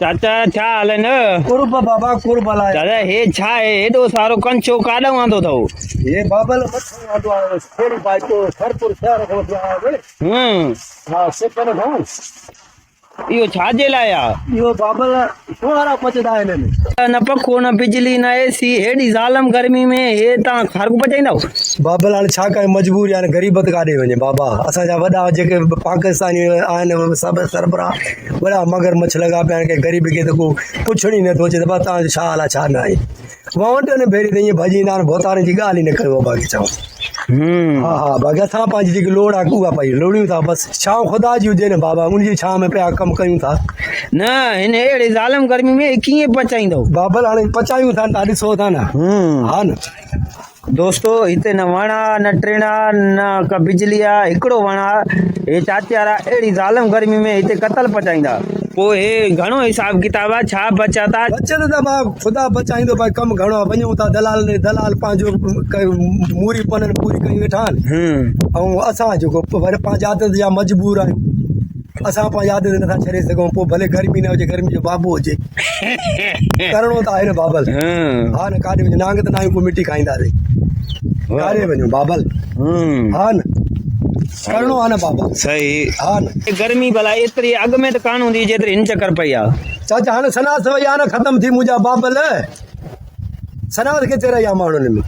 चाचा छा हाल है न? कुर्ब बाबा कुर्ब लाया दादा हे छा है एडो सारो कंचो काडो आंदो थो? ये बाबल मथो आंदो आहे खेड़ी बाइको सरपुर शहर को आहे हां सेकंड हां इहो छाजे लाइ आहे? यो बाबल सोहरा पचदा आहिनि न पखो न बिजली न एसी हेॾी ज़ालम गर्मी में हे तव्हां ख़र्क पचाईंदव? बाबल हाणे छा कयूं मजबूरी आहे ग़रीबत काॾे वञे बाबा असांजा वॾा जेके पाकिस्तानी आहिनि सभु सरबराह वॾा मगरमच्छ लॻा पिया आहिनि की ग़रीब खे त को पुछण ई नथो अचे त भाउ तव्हांजो छा हाल आहे छा न आहे वटि भेरी त ईअं भॼींदा आहिनि भोतारनि जी ॻाल्हि ई न कयो बाक़ी चऊं हा हा बाक़ी असां पंहिंजी जेकी लोड़ आहे उहा भई लोड़ियूं था बसि छांव ख़ुदा जी हुजे न बाबा उनजी छांव में पिया कमु कयूं था न हिन अहिड़े ज़ालम गर्मी में कीअं पचाईंदव? बाबल हाणे पचायूं था तव्हां ॾिसो था न हा न दोस्तो हिते न वण आहे न टिण आहे न का बिजली आहे हिकिड़ो वण आहे हे चाचे वारा अहिड़ी ज़ालम गर्मी में हिते कतल पचाईंदा पोइ हे घणो हिसाब किताब आहे छा बचत आहे? बचत त भाउ ख़ुदा बचाईंदो भाई कमु घणो आहे वञूं था दलाल पंहिंजो मूरी पननि पूरी कयूं वेठा आहिनि ऐं असां जेको वरी पंहिंजी आदत जा मजबूर आहियूं असां पंहिंजी आदत नथा छॾे सघूं पोइ भले गर्मी न हुजे गर्मी जो बाबू हुजे करिणो त आहे न बाबल हा न काॾे वञूं नांग त नांग को मिटी खाईंदासीं काॾे वञूं बाबल हा न करिणो आहे न बाबा सही हा न गर्मी भला एतिरी अॻु में त कान हूंदी जेतिरी हिन चकर पई आहे चाचा हाणे सनास वई आहे न ख़तमु थी मुंहिंजा बाबल सनास किथे रही आहे माण्हुनि में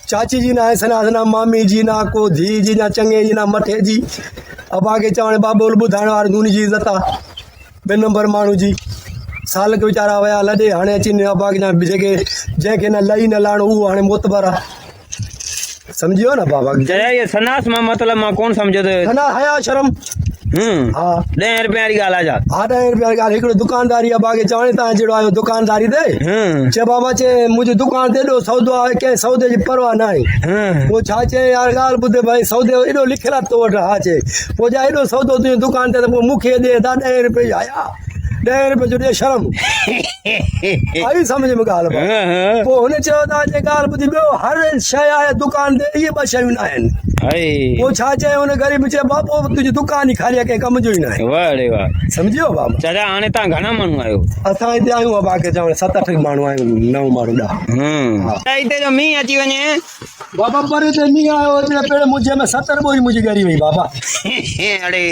चाची जी न आहे सनास न मामी जी न को धी जी न चङे जी न मथे जी अबा खे चवण बाबोल ॿुधाइण वारो हुन जी इज़त आहे ॿिए नंबर माण्हू जी साल के वीचारा विया लॾे हाणे अची अबा खे जेके जंहिंखे न लही न लाहिणो उहो हाणे मोतबर आहे समझियो न बाबा ये सनास मां मतलब मां कोन समझो सना हया शर्म हा 10 रुपया वारी ॻाल्हि आहे हा 10 रुपया वारी ॻाल्हि हिकिड़ो दुकानदारी आहे बाक़ी चवण तव्हां जहिड़ो आहियो दुकानदारी ते चए बाबा चए मुंहिंजी दुकान ते एॾो सौदो आहे कंहिं सौदे जी परवाह न आहे पोइ छा चए यार ॻाल्हि ॿुधे भाई सौदे एॾो लिखियलु आहे तो वटि हा चए पोइ जा एॾो सौदो तुंहिंजी दुकान ते त पोइ मूंखे ॾे दा 10 रुपए जा आया 10 रुपए जो ॾे शर्म आई सम्झ में ॻाल्हि पोइ हुन चयो तव्हां जे ॻाल्हि ॿुधी ॿियो हर शइ आहे दुकान ते इहे 2 शयूं न आहिनि पोइ छा चए हुन ग़रीब चए बाबो तुंहिंजी दुकान ई खाली आहे कंहिं कम जो ई न आहे वाह रे वाह सम्झियो बाबा चाचा हाणे तव्हां घणा माण्हू आहियो? असां हिते आहियूं बाबा खे चवण 7-8 माण्हू आहियूं 9 माण्हू ॾह हिते जो मींहुं अची वञे बाबा पर ते मींहुं आयो पहिरें मुंहिंजे में 70 ॿोरी मुंहिंजी ॻरी वई बाबा अड़े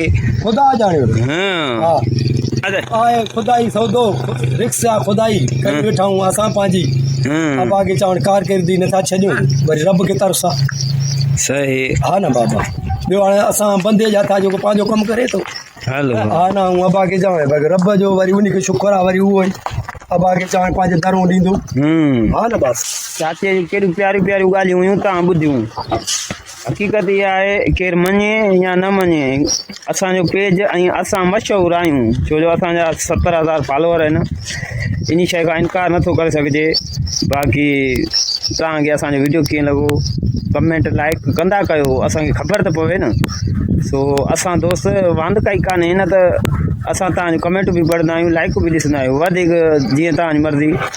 ख़ुदा ॼाणियो हा आहे ख़ुदा ई सौदो रिक्स आहे ख़ुदा ई करे वेठा आहियूं असां पंहिंजी अबा खे चवण कारकिर्दी नथा छॾियूं वरी रब खे तरस आहे सही हा न बाबा ॿियो हाणे असां बंदे जा था जेको पंहिंजो कमु करे थो हलो हा न ऐं अबा खे चवण भई रब जो वरी उनखे शुक्र आहे वरी उहो ई अबा खे चवण पंहिंजे दरूं ॾींदो हा न बसि चाचे जी कहिड़ियूं प्यारियूं प्यारियूं ॻाल्हियूं हुयूं तव्हां ॿुधियूं हक़ीक़त इहा आहे केरु मञे या न मञे असांजो पेज ऐं असां मशहूरु आहियूं छो जो असांजा 70,000 फॉलोअर आहिनि इन शइ खां इनकार नथो करे सघिजे बाक़ी तव्हांखे असांजो वीडियो कीअं लॻो कमेंट लाइक कंदा कयो असांखे ख़बर त पवे न सो असां दोस्त वांदि काई कान्हे न त असां तव्हांजो कमेंट बि पढ़ंदा आहियूं लाइक बि ॾिसंदा आहियूं वधीक जीअं तव्हांजी मर्ज़ी